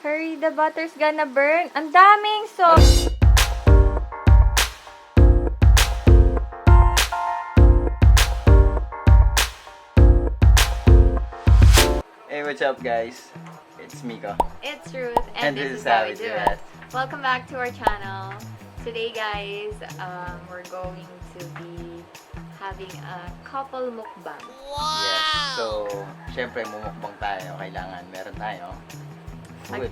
Hurry, the butter's gonna burn. Ang daming sauce. Hey, what's up guys? It's Mico. It's Ruth, and this is how we do it. Welcome back to our channel. Today guys, we're going to be having a couple mukbang. Wow! Yes, so, syempre mumukbang tayo. Kailangan meron tayo food.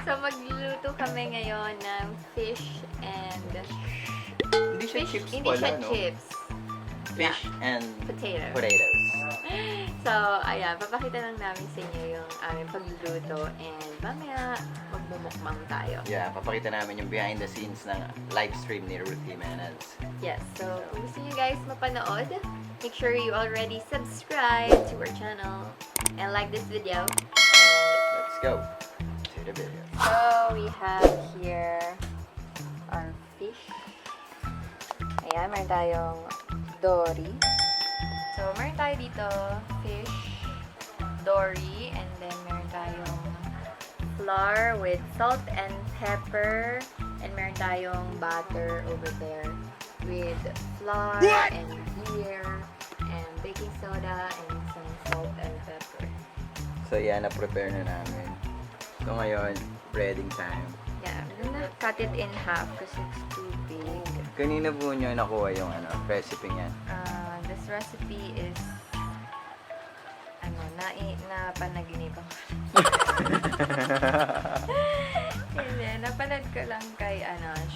So, magluluto kami ngayon ng fish and... Hindi siya chips Hindi pala, siya no? chips. Fish and potatoes. So, ayan, papakita lang namin sa inyo yung aming pagluluto and mamaya magmumukbang tayo. Yeah, papakita namin yung behind the scenes ng live stream ni Ruth Jimenez. Yes, so kung gusto nyo guys mapanood, make sure you already subscribe to our channel and like this video. Let's go to the video. So, we have here our fish. Ayan, meron tayong dory. So, meron tayo dito fish, dory, and then meron tayong flour with salt and pepper, and meron tayong butter over there with flour and beer and baking soda and some salt and pepper. So, yan, na-prepare na namin. So, ngayon, breading time. Yeah, we're gonna cut it in half because it's too big. Kanina po nyo nakuha yung recipe niyan. This recipe is napanaginipan ko. Hindi, napanood ko lang kay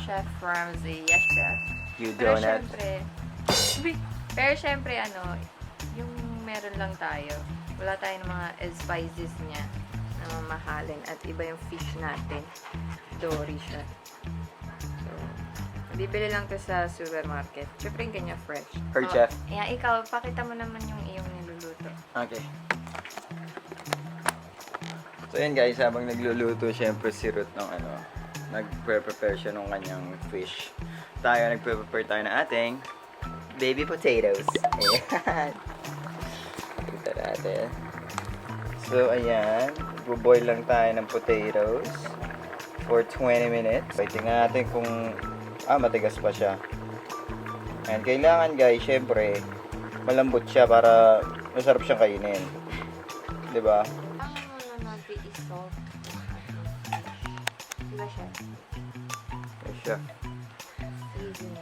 Chef Ramsay. Yes, Chef. You Pero donut. syempre, yung meron lang tayo. Wala tayong mga spices niya na mamahalin at iba yung fish natin. Dory siya. So, bibili lang to sa supermarket. Syempre yung ganyan fresh. Her chef. Ayan, ikaw, pakita mo naman yung iyong niluluto. Okay. So yan guys, habang nagluluto syempre si Ruth ng nagpe-prepare siya ng kanyang fish. Tayo nagpe-prepare tayo ng ating baby potatoes. Ayan. Kita natin. So ayan, buboil lang tayo ng potatoes for 20 minutes. Tingnan natin kung matigas pa siya. And kailangan guys, syempre malambot siya para masarap siyang kainin. 'Di ba? Diba siya? Yes, siya. Easy na.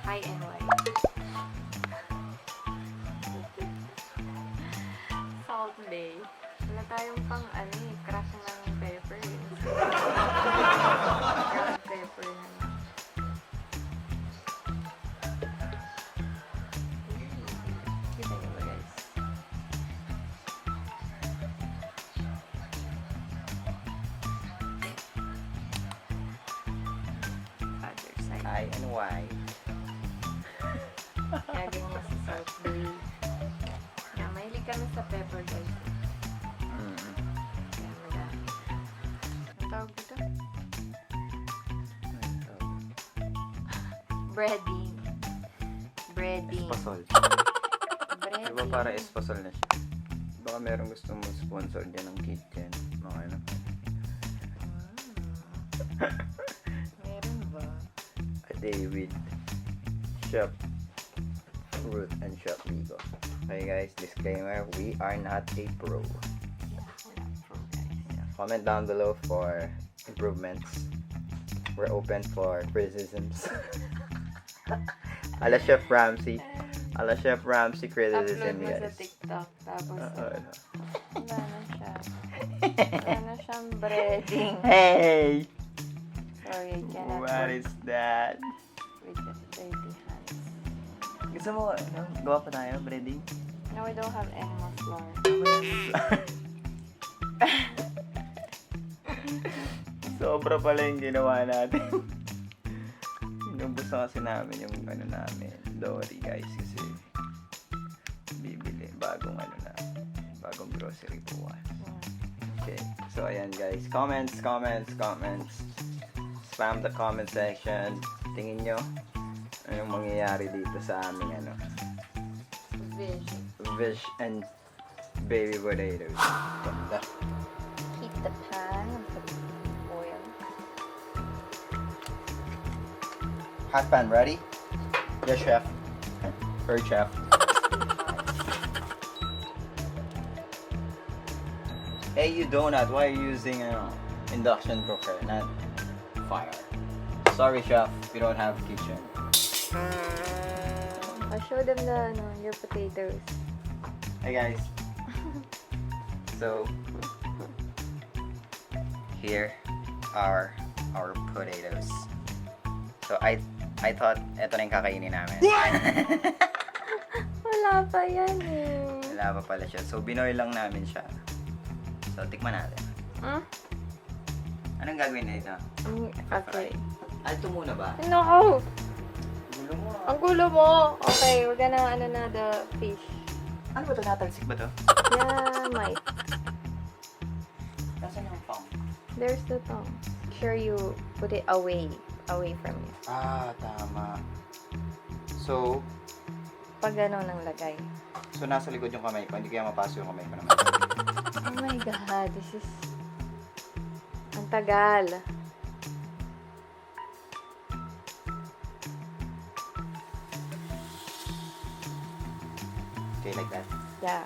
High and wide. Salt Bay. Wala tayong pang crack ng pepper. Ground pepper na. Kita niyo ba guys? Other side. I and Y. Kaya ganyan sa Salt Bay. Yeah, mahilig kami sa pepper guys. Kaya madami. Ang tawag dito? Breading. Breading. Espasol. Breading. Diba para espasol na siya? Baka merong gusto mo sponsor dyan ng kitchen. Mga Meron ba? A day with Chef Ruth and Chef Mico. Okay guys, disclaimer, we are not a pro. Yeah, we're not pro guys. Yeah. Comment down below for improvements. We're open for criticisms. Ala Chef Ramsay. Ala Chef Ramsay criticism Upload mo sa guys. TikTok. Tapos, Ano? wala na siya. Wala na siyang breading. Hey! Sorry, I cannot What work is that? with the dirty hands. Gusto mo, gawa pa tayo, breading? No, we don't have any more flour. Sobra pala yung ginawa natin. Inubos na kasi namin yung namin, dory guys, kasi bibili bagong bagong grocery buwan. Okay, so ayan guys, comments. Spam the comment section. Tingin nyo, anong mangyayari dito sa aming fish and baby potatoes. Ganda. Hot pan, ready? Yes, chef. Very chef. Hey, you donut, why are you using induction cooker, not fire? Sorry, chef, we don't have kitchen. I'll show them the, your potatoes. Hey guys. So, here are our potatoes. So, I thought ito na yung kakainin namin. Wala pa yan eh. Wala pa pala siya. So, binoy lang namin siya. So, tikman natin. Anong gagawin na ito? Okay. Ito muna ba? No! Gulo mo. Ang gulo mo! Okay, we're gonna, the fish. Ano ba ito? Natalsik ba ito? Yeah, might. Nasaan yung pang? There's the tongue. Sure you put it away from you. Ah, tama. So, Pag gano'n ang lagay. so nasa likod yung kamay ko. Hindi kaya mapasok yung kamay ko naman. Oh my God, this is... Ang tagal. Okay, like that. Yeah,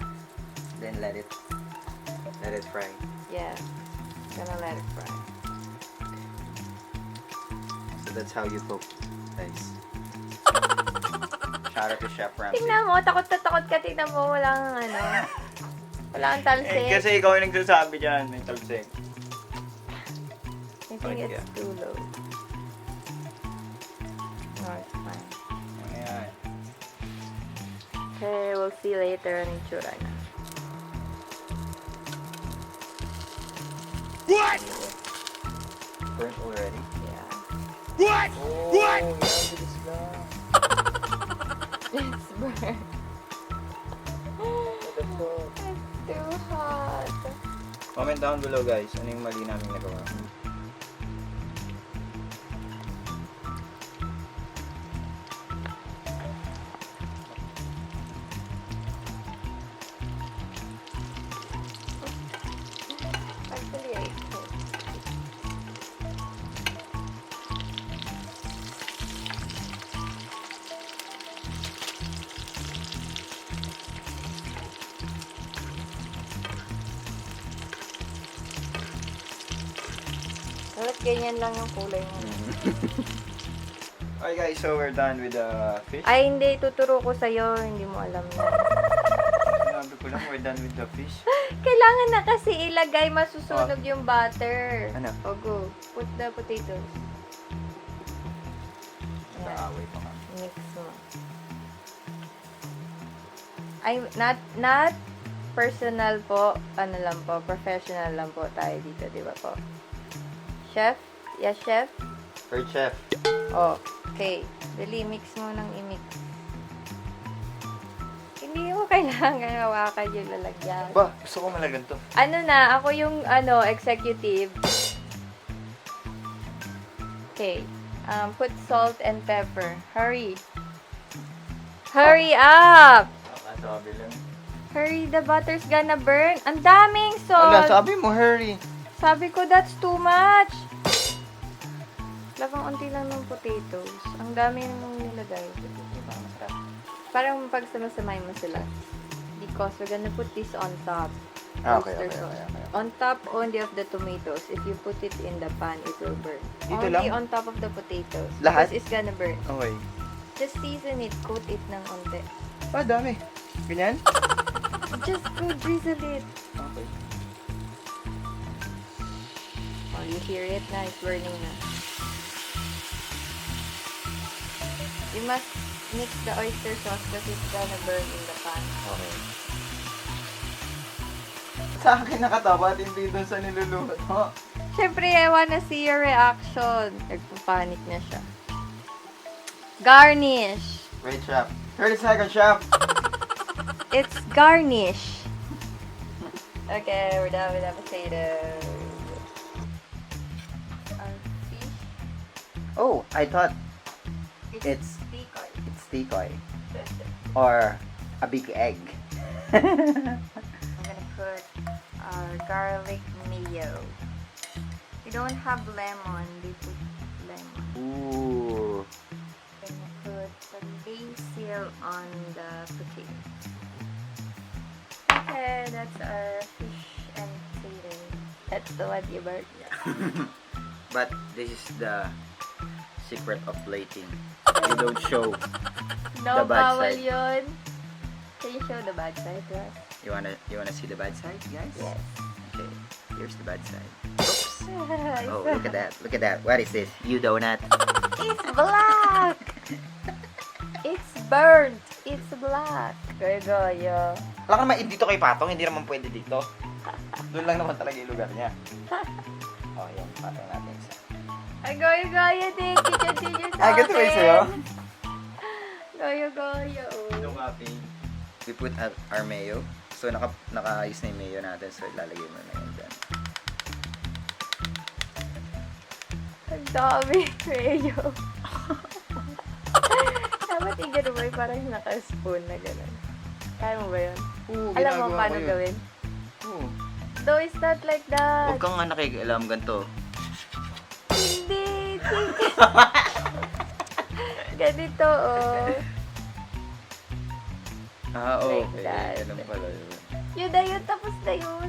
Then let it fry. yeah. Gonna let it fry. So that's how you cook, guys. Shout out to Chef Ramsay. Tingnan mo, takot na takot ka. Tingnan mo, walang walang talsik. Kasi ikaw yung nagsasabi dyan, may talsik. I think it's too low. No, it's fine. Ayan. Okay, we'll see later ang itsura na. What? Burnt already? Yeah. What? Oh, What? yan, bilis lang. It's burnt. It's too hot. Comment down below, guys. Ano yung mali namin nagawa? Actually, I could. Dapat ganyan lang yung kulay mo. Okay guys, so we're done with the fish. Ay, hindi. Tuturo ko sa'yo. Hindi mo alam na. Sinabi ko lang, we're done with the fish. Kailangan na kasi ilagay. Masusunog yung butter. Ano? O, go. Put the potatoes. Ayan. Naaway pa kami. Mix mo. Ay, not personal po. Ano lang po. Professional lang po tayo dito. Di ba po? Chef? Yes, chef? Third chef. Oh, okay. Dali, mix mo ng i-mix. Hindi mo kailangan hawakan yung lalagyan. Ba, gusto ko malagan to. Ano na, ako yung, executive. Okay. Put salt and pepper. Hurry. Hurry up! Sabi lang. Hurry, the butter's gonna burn. Ang daming Wala, salt! sabi mo, hurry. Sabi ko, that's too much. Labang unti lang ng potatoes. Ang dami nang nilagay. Parang pag samasamahin mo sila. Because we're gonna put this on top. Okay. On top only of the tomatoes. If you put it in the pan, it will burn. Dito Only lang? on top of the potatoes. Lahat? Because it's gonna burn. Okay. Just season it. Coat it ng onti. Ah, dami. Ganyan? Just go drizzle it. Okay. Oh, you hear it na? It's burning na. You must mix the oyster sauce because it's gonna burn in the pan. Okay. Sa akin nakatapat, hindi doon sa niluluto. Siyempre, I wanna see your reaction. Nagpapanik na siya. Garnish. Wait, chef. 30 seconds, chef. It's garnish. Okay, we're done with the potatoes. Fish. Oh, I thought It's- decoy. it's decoy. Or a big egg. I'm gonna put garlic mayo. We don't have lemon. They put lemon. Ooh. basil on the potato. Okay, that's our fish and potato. That's the one you burnt. But this is the secret of plating. You don't show No, the bad bawal side. yun. Can you show the bad side to us? You wanna see the bad side, guys? Yes. Okay, here's the bad side. Oops. Oh, look at that. Look at that. What is this? You donut. It's black! It's burnt! It's black! Goyo. Wala ka naman dito kay Patong, hindi naman pwede dito. Doon lang naman talaga yung lugar niya. Oh, yan. Patong natin isa. Ay, goyo din! Teacher sa Ganito ba yung sa'yo? Goyo. No copy. We put our mayo. So, nakaayos na yung mayo natin. So, ilalagay mo na yan dyan. Ang dami mayo. Dapat i-gano ba yung parang naka-spoon na gano'n? Kaya mo ba yun? Oo, Alam mo ginagawa paano ko yun. gawin? Oo. Though it's not like that. Huwag kang nga nakikialam ganito. Hindi. Ganito, oh. Ah, Like okay. that. Ganun pala yun. Yun na yun, tapos na yun.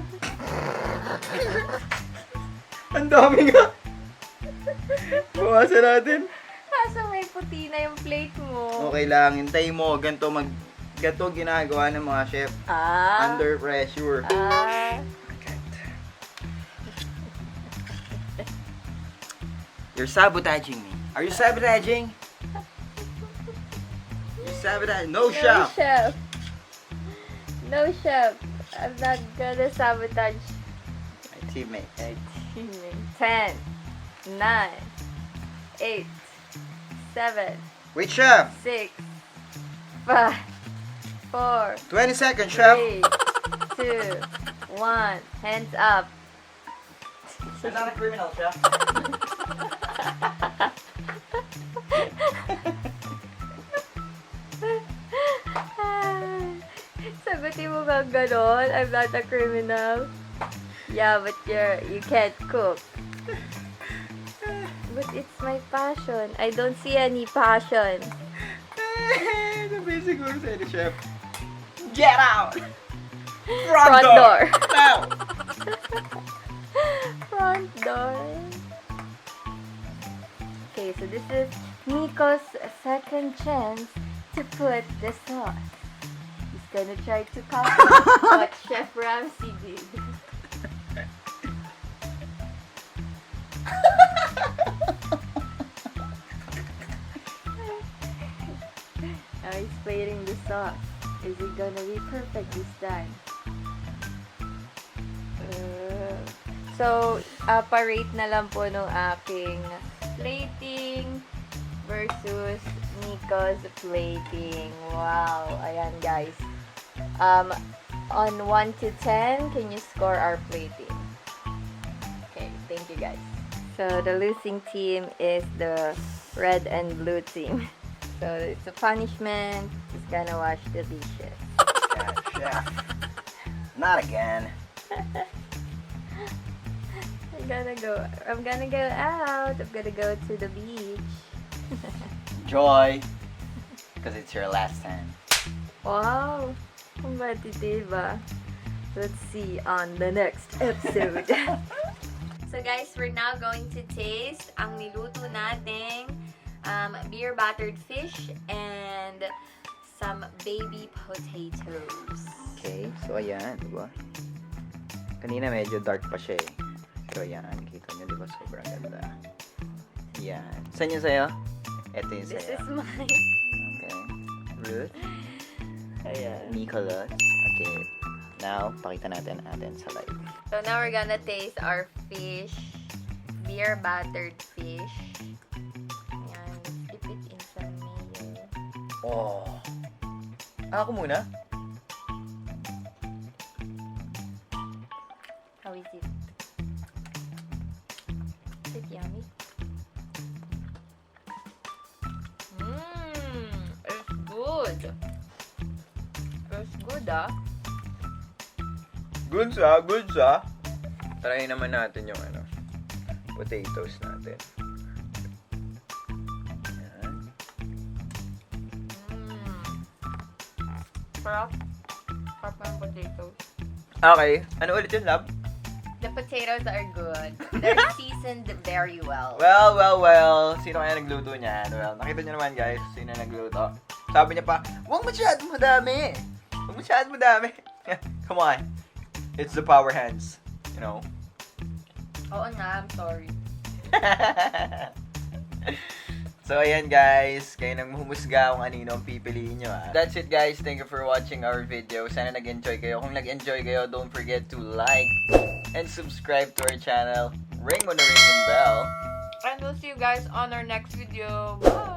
Ang dami nga! Bawasan natin. Kaso may puti na yung plate mo. Okay lang, hintayin mo. Ganito ginagawa ng mga chef. Under pressure. You're sabotaging me. Are you sabotaging? You're sabotaging. No, chef. No, chef. I'm not gonna sabotage My teammate. my teammate. 10, 9, 8, 7, Wait, chef. 6, 5, 4, 20 seconds, chef. 3, 2, 1. Hands up. I'm not a criminal, chef. Sagutin mo nga ganon. I'm not a criminal. Yeah, but you can't cook. But it's my passion. I don't see any passion. The basic word say the chef. Get out! Front door. Now! Front door. Okay, so this is Mico's second chance to put the sauce. He's gonna try to copy what Chef Ramsay did. Now he's plating the sauce. Is it gonna be perfect this time? So, pa-rate na lang po nung aking plating versus Mico's plating. Wow! Ayan, guys. On 1 to 10, can you score our plating? Okay, thank you, guys. So, the losing team is the red and blue team. So, it's a punishment. He's gonna wash the dishes. Chef. Not again. I'm gonna go out. I'm gonna go to the beach. Joy. Because it's your last time. Wow! Competitive. Let's see on the next episode. So guys, we're now going to taste ang niluto nating beer battered fish and some baby potatoes. Okay, so ayan, diba? Kanina medyo dark pa siya eh. So ayan, kita nyo diba sobrang ganda. Ayan. Saan yung sa'yo? Ito yung This sa'yo. is mine. Okay. Ruth. Ayan. Miccolo. Okay. Now, pakita natin sa live. So now we're gonna taste our fish. Beer battered fish. Ayan. Dip it in some mayo. Oh. Ako muna? How is it? Is it yummy? It's good. It's good, ah. Good sa. Try naman natin yung potatoes natin. Ayan. Sarap. Sarap ng potatoes. Okay. Ano ulit yun, love? The potatoes are good. They're seasoned very well. Well. Sino kaya nagluto niyan? Well, nakita niyo naman guys, sino nagluto. Sabi niya pa, huwag masyadong madami. Huwag masyadong madami. Come on. It's the power hands. You know? Oo nga, I'm sorry. So, ayan guys. Kayo nang humusga kung anino ang pipiliin nyo. That's it guys. Thank you for watching our video. Sana nag-enjoy kayo. Kung nag-enjoy kayo, don't forget to like and subscribe to our channel. Ring mo na ring yung bell. And we'll see you guys on our next video. Bye!